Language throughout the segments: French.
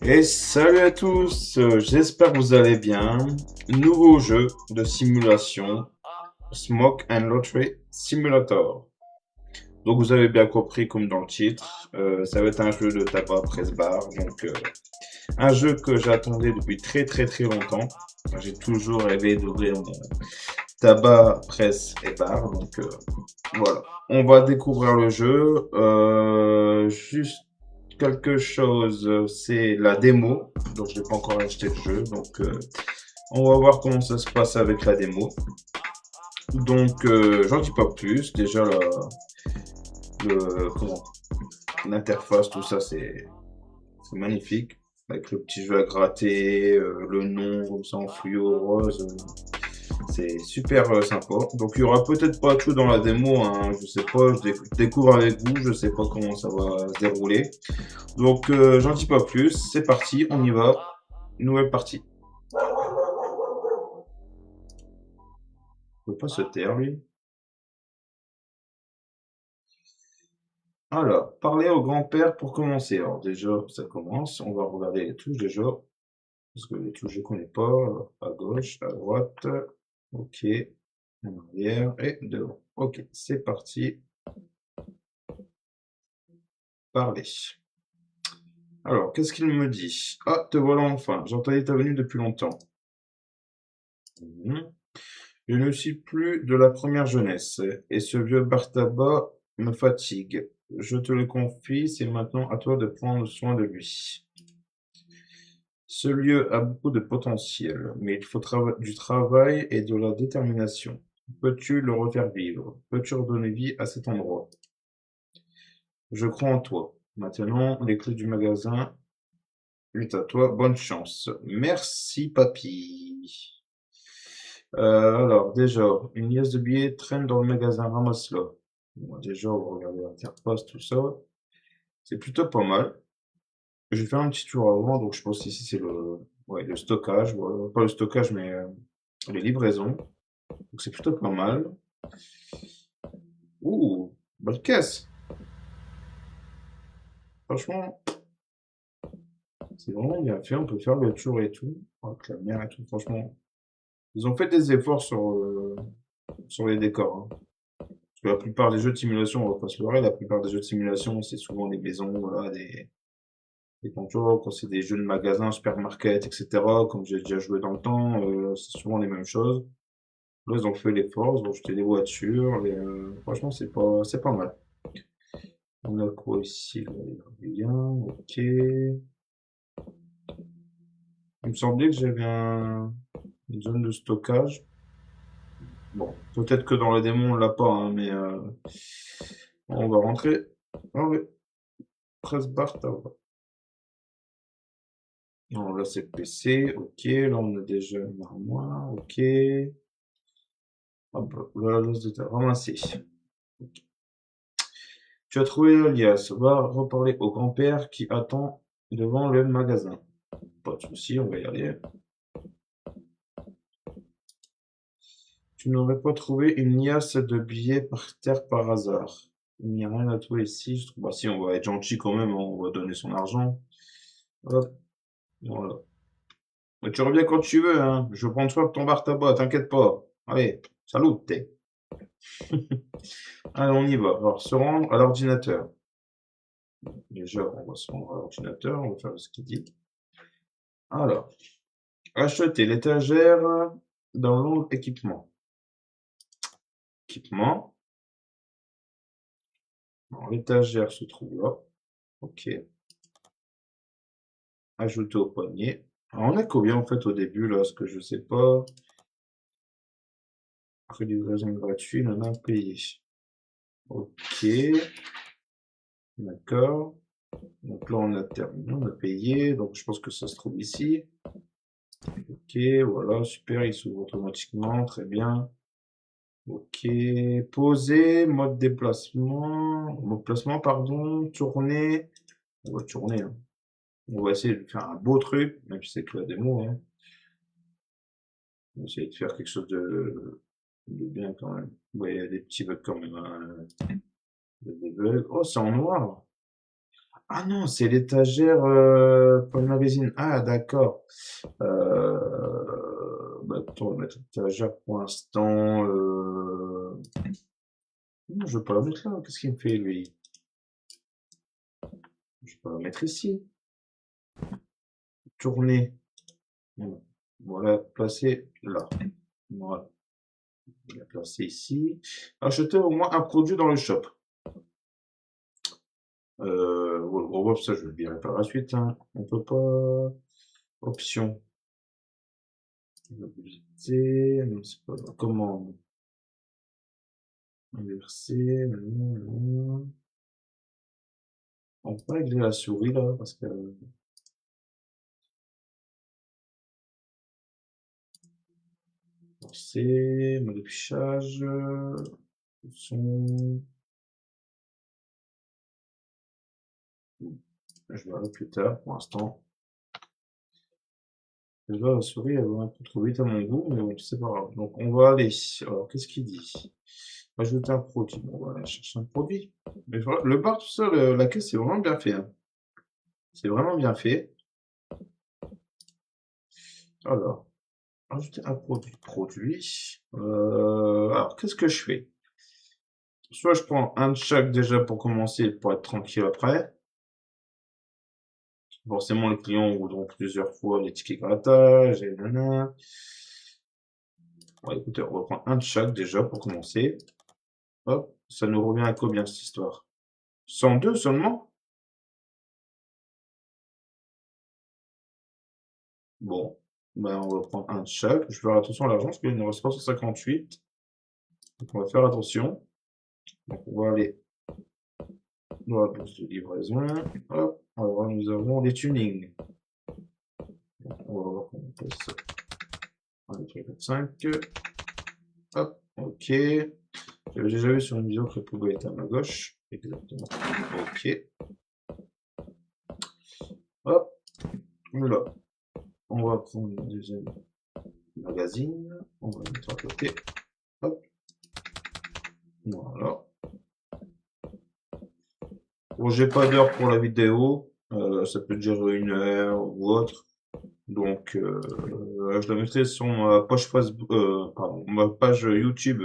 Et salut à tous, j'espère que vous allez bien. Nouveau jeu de simulation, Smoke and Lottery Simulator. Donc vous avez bien compris comme dans le titre, ça va être un jeu de tabac presse bar. Donc un jeu que j'attendais depuis très longtemps. J'ai toujours rêvé d'ouvrir mon tabac presse et bar. Donc voilà, on va découvrir le jeu. Juste quelque chose, c'est la démo. Donc, je n'ai pas encore acheté le jeu. Donc, on va voir comment ça se passe avec la démo. Donc, j'en dis pas plus. Déjà, comment, l'interface, tout ça, c'est magnifique. Avec le petit jeu à gratter, le nom comme ça en fluo rose. C'est super sympa. Donc il y aura peut-être pas tout dans la démo, hein, je sais pas, découvre avec vous, je sais pas comment ça va se dérouler. Donc j'en dis pas plus, c'est parti, on y va. Nouvelle partie. Il peut pas se taire lui. Alors, parler au grand-père pour commencer. Alors déjà, ça commence, on va regarder les touches déjà. Parce que les touches je connais pas. À gauche, à droite. Ok. En arrière et devant. Ok, c'est parti. Parler. Alors, qu'est-ce qu'il me dit? Ah, te voilà enfin. J'entendais ta venue depuis longtemps. Mhm. Je ne suis plus de la première jeunesse, et ce vieux bar tabac me fatigue. Je te le confie, c'est maintenant à toi de prendre soin de lui. Ce lieu a beaucoup de potentiel, mais il faut du travail et de la détermination. Peux-tu le refaire vivre? Peux-tu redonner vie à cet endroit? Je crois en toi. Maintenant, les clés du magasin, est à toi. Bonne chance. Merci, papy. Alors, déjà, une liasse de billets traîne dans le magasin, ramasse-la. Bon, déjà, on va regarder l'interface, tout ça. C'est plutôt pas mal. J'ai fait un petit tour avant, donc je pense ici c'est ouais, le stockage. Voilà. Pas le stockage, mais les livraisons. Donc c'est plutôt pas mal. Ouh, bonne caisse. Franchement, c'est vraiment bien fait. On peut faire le tour et tout. Avec la mer et tout, franchement. Ils ont fait des efforts sur les décors, hein. Parce que la plupart des jeux de simulation, on va pas se leurrer, la plupart des jeux de simulation, c'est souvent des maisons, voilà, des contours, quand c'est des jeux de magasins, supermarket, etc., comme j'ai déjà joué dans le temps, c'est souvent les mêmes choses. Là, ils ont fait l'effort, ils ont jeté des voitures, franchement, c'est pas mal. On a quoi ici? Là, il y a rien, ok. Il me semblait que j'avais une zone de stockage. Bon, peut-être que dans la démo, on l'a pas, hein, mais on va rentrer. Ah ouais, 13 bar tabac. Non, là, c'est PC, ok. Là, on a déjà une armoire, ok. Hop, là, l'os de terre, ramasser. Ok. Tu as trouvé l'alias. Va reparler au grand-père qui attend devant le magasin. Pas de souci, on va y aller. Tu n'aurais pas trouvé une liasse de billets par terre par hasard. Il n'y a rien à trouver ici. Je trouve. Bah si, on va être gentil quand même, hein, on va donner son argent. Hop, voilà. Mais tu reviens quand tu veux, hein. Je prends soin de ton bar tabac, t'inquiète pas. Allez, salut, t'es. Allez, on y va. Alors, se rendre à l'ordinateur. Déjà, on va se rendre à l'ordinateur, on va faire ce qu'il dit. Alors, acheter l'étagère dans l'onglet équipement. Équipement. Alors, l'étagère se trouve là. Ok. Ajouter au poignet. Alors, on a combien en fait au début là? Parce que je sais pas. Livraison gratuite, on a payé. Ok. D'accord. Donc là, on a terminé, on a payé. Donc je pense que ça se trouve ici. Ok, voilà, super, il s'ouvre automatiquement, très bien. Ok, poser, mode placement, pardon, tourner. On va tourner, hein. On va essayer de faire un beau truc, même si c'est que la démo, hein. On va essayer de faire quelque chose de bien quand même. Ouais, il y a des petits bugs quand même, hein. Des bugs. Oh, c'est en noir. Ah non, c'est l'étagère pour le magazine. Ah, d'accord. Bah, attends, on va mettre l'étagère pour l'instant. Non, je vais pas la mettre là. Qu'est-ce qu'il me fait, lui? Je vais pas la mettre ici. Tourner. Voilà. Voilà, placer là. Voilà. On va la placer ici. Acheter au moins un produit dans le shop. Ça, je le dirai par la suite, hein. On peut pas. Option. Mobilité. Non, c'est pas. Commande. Inverser. On peut régler la souris là, parce que. C'est. Mode affichage. Son. Je verrai plus tard, pour l'instant. Déjà, la souris, elle va un peu trop vite à mon goût, mais bon, c'est pas grave. Donc, on va aller. Alors, qu'est-ce qu'il dit? Ajouter un produit. Bon, on va aller chercher un produit. Mais voilà, le bar tout seul, la caisse, c'est vraiment bien fait, hein. C'est vraiment bien fait. Alors, ajouter un produit. Produit. Alors, qu'est-ce que je fais? Soit je prends un de chaque déjà pour commencer, pour être tranquille après. Forcément, les clients voudront plusieurs fois les tickets grattage et nanana. Bon, écoutez, on va prendre un de chaque déjà pour commencer. Hop, ça nous revient à combien cette histoire? 102 seulement? Bon, ben on va prendre un de chaque. Je vais faire attention à l'argent parce qu'il nous reste 358. Donc on va faire attention. Donc on va aller dans la bourse de livraison. Hop, alors nous avons les tunings. Donc, on va voir comment on pose ça. 1, 2, 3, 4, 5. Hop, ok. J'avais déjà vu sur une vidéo que le pogo était à ma gauche. Exactement. Ok. Hop, là. On va prendre le deuxième magazine. On va le mettre à côté. Hop. Voilà. Bon, j'ai pas d'heure pour la vidéo. Ça peut durer 1 heure ou autre. Donc, je la mettrai sur ma page Facebook, pardon, ma page YouTube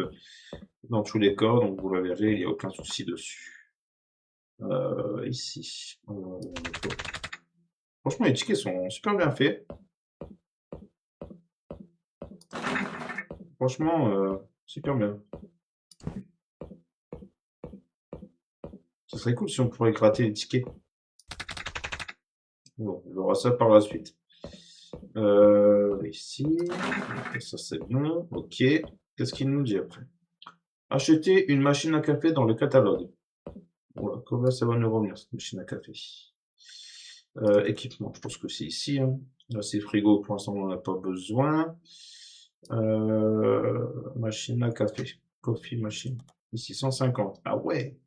dans tous les cas. Donc, vous la verrez, il n'y a aucun souci dessus. Ici. Franchement, les tickets sont super bien faits. Franchement, super bien. Ce serait cool si on pourrait gratter les tickets. Bon, on verra ça par la suite. Ici, ça c'est bon, ok. Qu'est-ce qu'il nous dit après? Acheter une machine à café dans le catalogue. Voilà, comment ça va nous revenir cette machine à café? Équipement, je pense que c'est ici, hein. Là, c'est frigo, pour l'instant on n'en a pas besoin. Machine à café, coffee machine. Ici 150. Ah ouais!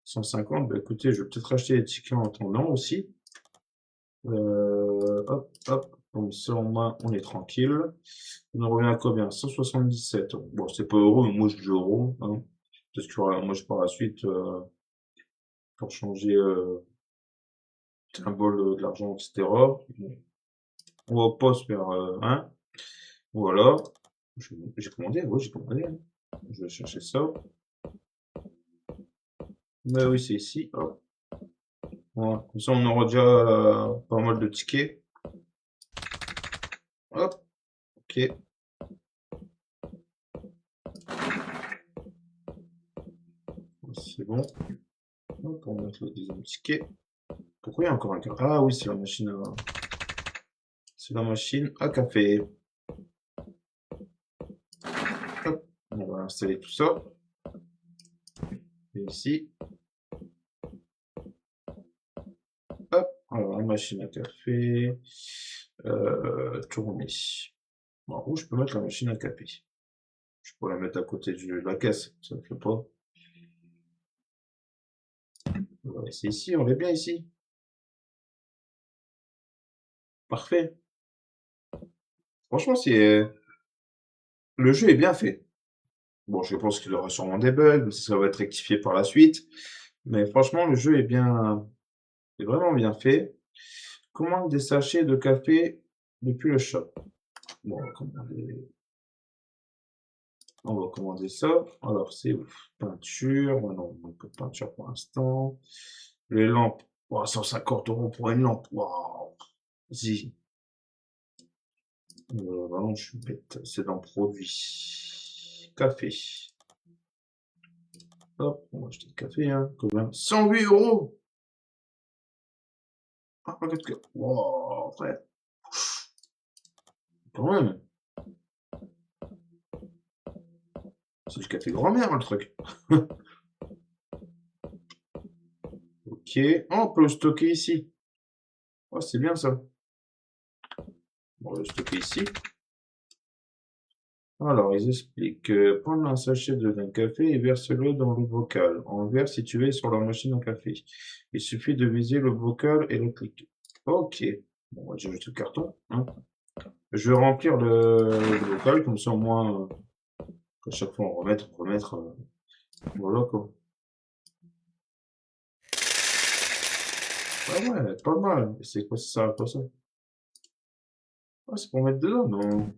150, bah écoutez, je vais peut-être acheter les tickets en attendant aussi. Hop, hop, comme ça en main, on est tranquille. On en revient à combien? 177. Bon, c'est pas euros, mais moi je dis euros, hein. Parce que moi je par la suite pour changer symbole de l'argent, etc. On va pas se faire hein. Voilà. J'ai commandé, ouais, j'ai commandé, hein. Je vais chercher ça. Mais oui, c'est ici. Hop. Voilà. Comme ça, on aura déjà pas mal de tickets. Hop. Ok. C'est bon. Hop, on va mettre le deuxième ticket. Pourquoi il y a encore un café? Ah oui, c'est la machine à... C'est la machine à café. Hop. On va installer tout ça. Et ici. Hop. Alors, la machine à café. Tourner. Bon, où je peux mettre la machine à café? Je peux la mettre à côté de la caisse. Ça ne fait pas. Voilà, c'est ici. On est bien ici. Parfait. Franchement, c'est... Le jeu est bien fait. Bon, je pense qu'il aura sûrement des bugs, mais ça va être rectifié par la suite. Mais franchement, le jeu est bien, C'est vraiment bien fait. Commande des sachets de café depuis le shop. Bon, on va commander ça. Alors, c'est peinture. Oh non, on peut peinture pour l'instant. Les lampes. Oh, 150 € pour une lampe. Waouh. Vas-y. Vraiment, je suis bête. C'est dans produit. Café. Hop, on va acheter le café, hein. Combien? 108 €. Ah, regarde que. Wow, frère. Quand même. C'est du café grand-mère, le truc. Ok. Oh, on peut le stocker ici. Oh, c'est bien ça. On va le stocker ici. Alors, ils expliquent prendre un sachet d'un café et verse-le dans le bocal en verre situé sur la machine à café. Il suffit de viser le bocal et le cliquer. Ok. Bon, on va jeter le carton, hein. Je vais remplir le bocal, comme ça au moins, à chaque fois on remettre, voilà quoi. Ah ouais, pas mal. Et c'est quoi ça sert à quoi ça? Ah, c'est pour mettre dedans? Non.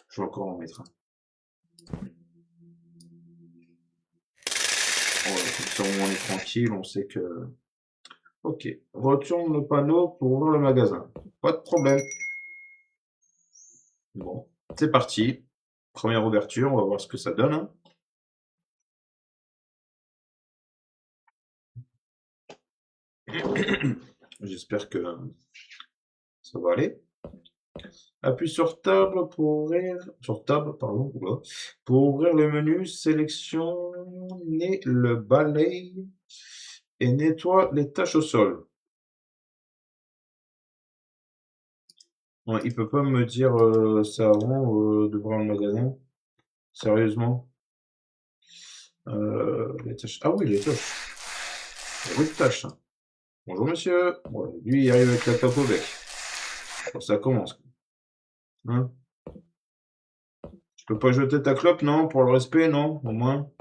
Je vais encore en mettre un. Voilà, comme ça au moins on est tranquille, on sait que. Ok. Retourne le panneau pour ouvrir le magasin. Pas de problème. Bon, c'est parti. Première ouverture, on va voir ce que ça donne, hein. J'espère que ça va aller. Appuie sur table pour ouvrir, sur table, pardon, oula. Pour ouvrir le menu, sélectionnez le balai et nettoie les taches au sol. Ouais, il peut pas me dire ça avant d'ouvrir le magasin. Sérieusement. Les tâches. Ah oui, les tâches. Il y a beaucoup de tâches, hein. Bonjour monsieur. Ouais, lui, il arrive avec la tape au bec. Alors, ça commence. Hein? Tu peux pas jeter ta clope, non? Pour le respect, non? Au moins.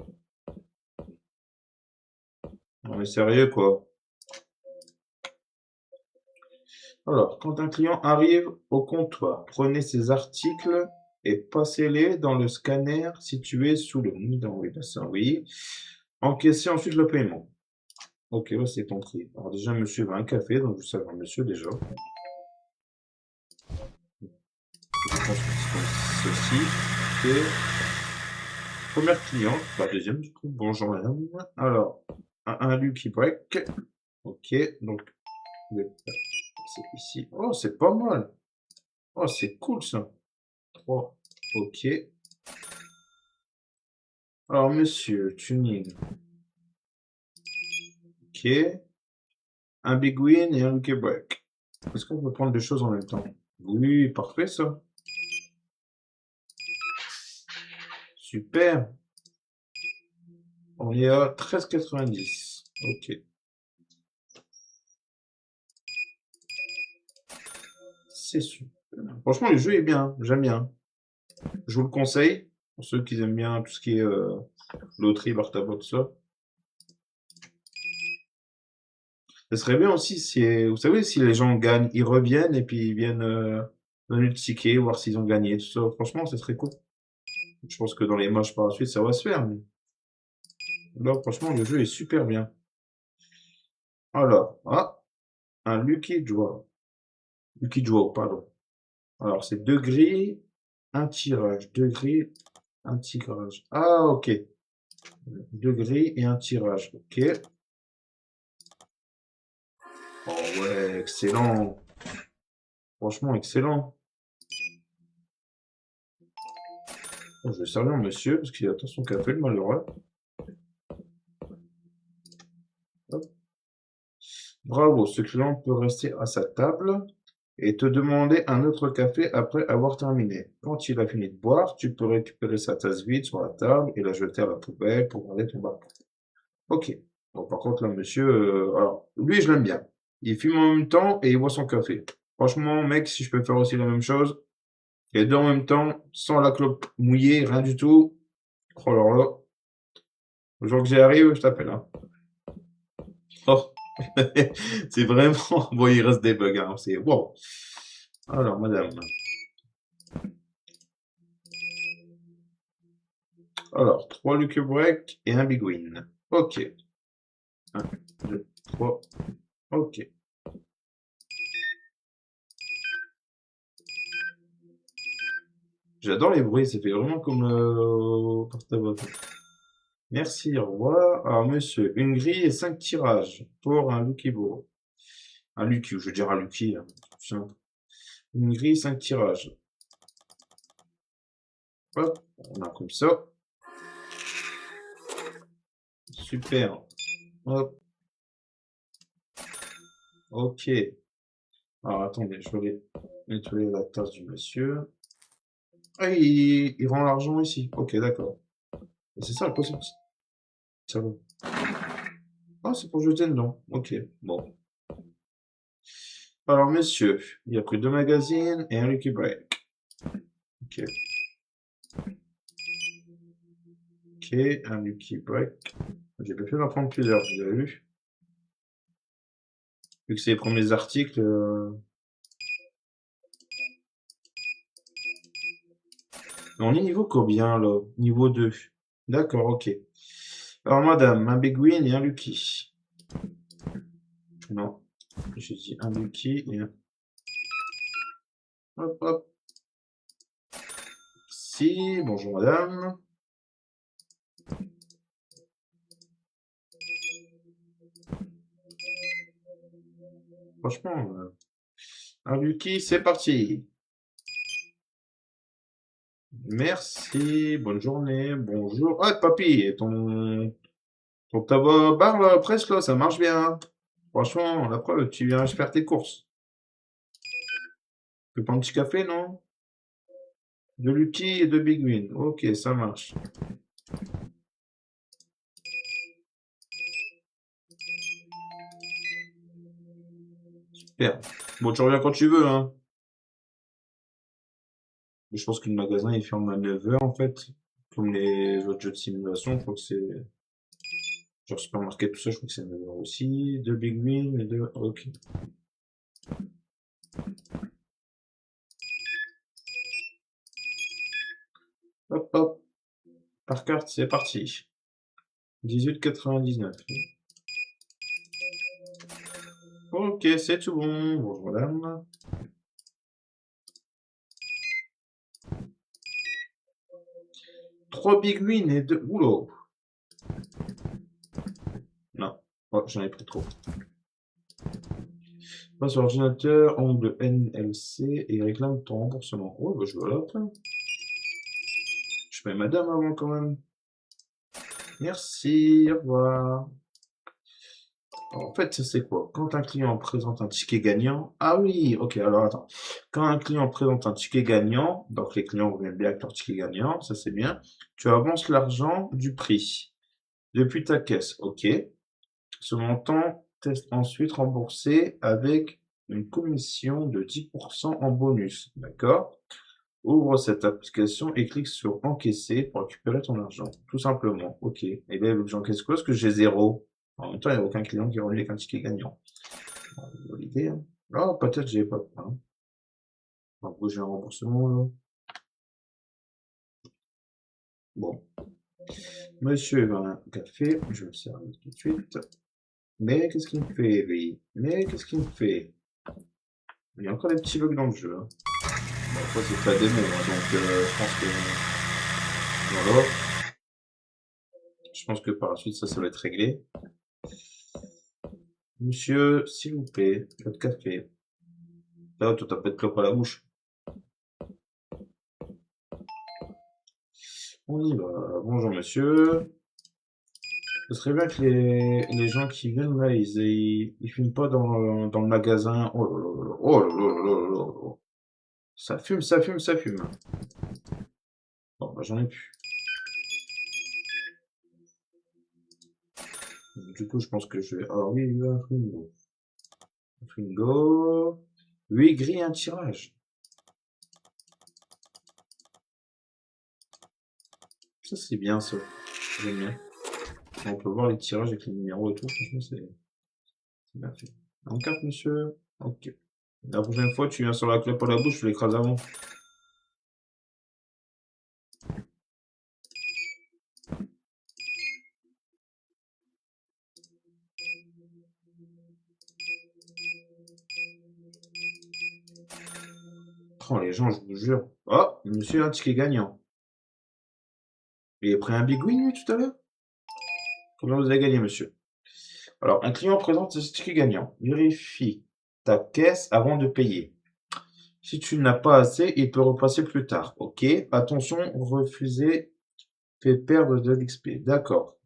Non mais sérieux, quoi. Alors, quand un client arrive au comptoir, prenez ses articles et passez-les dans le scanner situé sous le dans oui, bah ça, oui. Encaissez ensuite le paiement. Ok, là c'est compris. Alors déjà, monsieur veut un café, donc vous savez, monsieur déjà. Je pense que c'est ceci. Et première cliente, pas deuxième du coup. Bonjour madame. Alors, un Lucky Break. Ok, donc c'est ici. Oh, c'est pas mal. Oh, c'est cool ça. 3. Ok. Alors, monsieur, tuning. Ok. Un big win et un lucky break. Est-ce qu'on peut prendre deux choses en même temps? Oui, parfait ça. Super. On est à 13,90. Ok. C'est super. Franchement, le jeu est bien. J'aime bien. Je vous le conseille. Pour ceux qui aiment bien tout ce qui est loterie, bartabo, tout ça. Ce serait bien aussi si, vous savez, si les gens gagnent, ils reviennent et puis ils viennent donner le ticket, voir s'ils ont gagné, tout ça. Franchement, ce serait cool. Je pense que dans les matchs par la suite, ça va se faire. Mais là, franchement, le jeu est super bien. Alors, un Lucky Draw. Lucky Draw, pardon. Alors, c'est deux grilles, un tirage. Deux grilles, un tirage. Ah, ok. Deux grilles et un tirage. Ok. Oh ouais, excellent. Franchement, excellent. Oh, je vais servir monsieur, parce qu'il attend son café, le malheureux. Hop. Bravo, ce client peut rester à sa table et te demander un autre café après avoir terminé. Quand il a fini de boire, tu peux récupérer sa tasse vide sur la table et la jeter à la poubelle pour garder ton bar. Ok. Bon, par contre, là, monsieur, alors, lui, je l'aime bien. Il fume en même temps et il boit son café. Franchement, mec, si je peux faire aussi la même chose, les deux en même temps, sans la clope mouillée, rien du tout. Oh là là. Le jour que j'y arrive, je t'appelle. Hein. Oh, c'est vraiment. Bon, il reste des bugs. Hein. C'est wow. Alors, madame. Alors, 3 Lucky Break et un Big Win. Ok. 1, 2, 3. Ok. J'adore les bruits, ça fait vraiment comme porte-à-voix. Merci, au revoir. Alors, monsieur, une grille et 5 tirages pour un Lucky Ball. Un Lucky, je veux dire un Lucky. Hein. Tiens. Une grille, 5 tirages. Hop, on a comme ça. Super. Hop, ok. Alors, attendez, je vais aller nettoyer la tasse du monsieur. Ah, il rend l'argent ici. Ok, d'accord. C'est ça le possible. Ça va. Ah, c'est pour jeter dedans. Ok, bon. Alors, monsieur, il a pris 2 magazines et un Lucky Break. Ok. Ok, un Lucky Break. J'ai pas pu en prendre plusieurs, vous avez vu. Vu que c'est les premiers articles. On est niveau combien là? Niveau 2. D'accord, ok. Alors, madame, un Big Win et un Lucky. Non, j'ai dit un Lucky et un. Hop, hop. Si, bonjour madame. Franchement, un Lucky, c'est parti. Merci, bonne journée, bonjour. Ah, papy, et ton tabac bar là, presque là, ça marche bien. Franchement, la preuve, tu viens faire tes courses. Tu veux pas un petit café, non? De Lucky et de Big Win. Ok, ça marche. Super. Bon, tu reviens quand tu veux, hein. Mais je pense que le magasin, il ferme à 9h, en fait. Comme les autres jeux de simulation, je crois que c'est... Genre supermarket, tout ça, je crois que c'est 9h aussi. De Big Win et de... Ok. Hop, hop. Par carte, c'est parti. 18,99. Ok, c'est tout bon. Bonjour madame. 3 Big Win et 2... Oula. Non. Oh, j'en ai pris trop. Pas sur ordinateur, ongle NLC et réclame ton remboursement. Oh, bah je vois là. Je mets madame avant quand même. Merci, au revoir. En fait, c'est quoi? Quand un client présente un ticket gagnant. Ah oui, ok, alors attends. Quand un client présente un ticket gagnant, donc les clients reviennent bien avec leur ticket gagnant, ça c'est bien. Tu avances l'argent du prix depuis ta caisse, ok. Ce montant est ensuite remboursé avec une commission de 10% en bonus, d'accord? Ouvre cette application et clique sur encaisser pour récupérer ton argent. Tout simplement. Ok. Et là, j'encaisse quoi? Parce que j'ai zéro. En même temps, il n'y a aucun client qui est revenu avec un ticket gagnant. Bonne idée, hein. Ah, peut-être j'ai pas. Hein. Après, j'ai un remboursement, là. Bon. Monsieur veut un café. Je vais le servir tout de suite. Mais qu'est-ce qu'il me fait, lui? Mais qu'est-ce qu'il me fait? Il y a encore des petits bugs dans le jeu. Hein. Bon, après, c'est pas démon, hein, donc je pense que. Voilà. Je pense que par la suite, ça va être réglé. Monsieur, s'il vous plaît, votre café. Là, toi, t'as pas de clope à la bouche. On y va. Bonjour, monsieur. Ce serait bien que les gens qui viennent là, ils fument pas dans le magasin. Oh là là là. Oh là là là là là là. Ça fume, ça fume, ça fume. Bon, bah, j'en ai plus. Du coup, je pense que je vais. Ah oui, il y a un frigo. Un frigo. 8 grilles, un tirage. Ça, c'est bien, ça. J'aime bien. On peut voir les tirages avec les numéros et tout. Franchement, c'est bien fait. En carte, monsieur. Ok. La prochaine fois, tu viens sur la clope à la bouche, je l'écrase avant. Oh, les gens, je vous jure. Oh, monsieur, un ticket gagnant. Il a pris un big win, lui, tout à l'heure? Combien vous avez gagné, monsieur? Alors, un client présente ce ticket gagnant. Vérifie ta caisse avant de payer. Si tu n'as pas assez, il peut repasser plus tard. Ok. Attention, refuser fait perdre de l'XP. D'accord.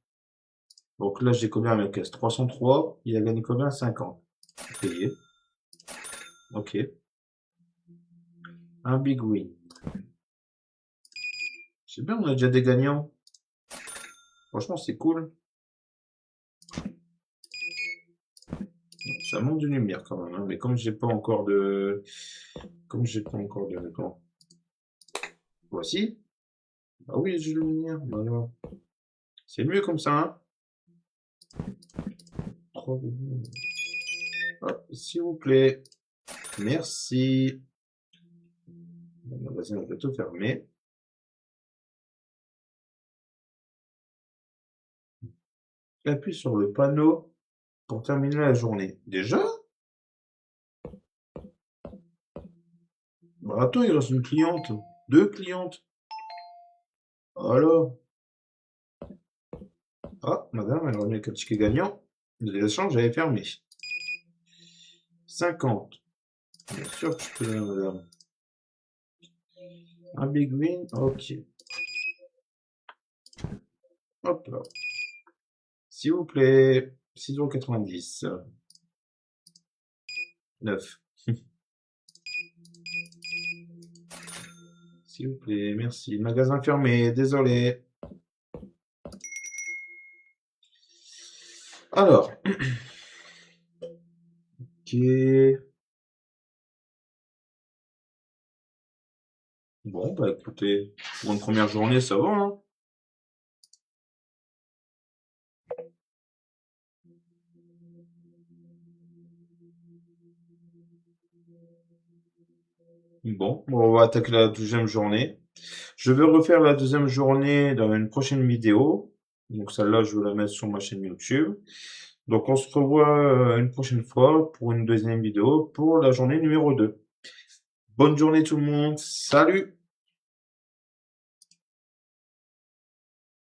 Donc là, j'ai combien à ma caisse? 303. Il a gagné combien? 50. Payé. Ok. Un big win. C'est bien, on a déjà des gagnants. Franchement, c'est cool. Ça manque de lumière quand même, hein. Mais comme j'ai pas encore de... Comme j'ai pas encore de... Comment? Voici. Ah oui, j'ai de la lumière. Voilà. C'est mieux comme ça, hein. Hop, s'il vous plaît. Merci. Le magasin est bientôt fermé. Appuie sur le panneau pour terminer la journée. Déjà? Bah attends, il reste une cliente. Deux clientes. Alors? Ah, madame, elle remet avec un ticket gagnant. L'échange j'avais fermé. 50. Bien sûr que je peux, madame. Un big win, ok. Hop là. S'il vous plaît. 6,90 €. 9. S'il vous plaît, merci. Magasin fermé, désolé. Alors. Ok. Bon, bah écoutez, pour une première journée, ça va, hein. Bon, on va attaquer la deuxième journée. Je vais refaire la deuxième journée dans une prochaine vidéo. Donc celle-là, je vais la mettre sur ma chaîne YouTube. Donc on se revoit une prochaine fois pour une deuxième vidéo pour la journée numéro 2. Bonne journée tout le monde. Salut!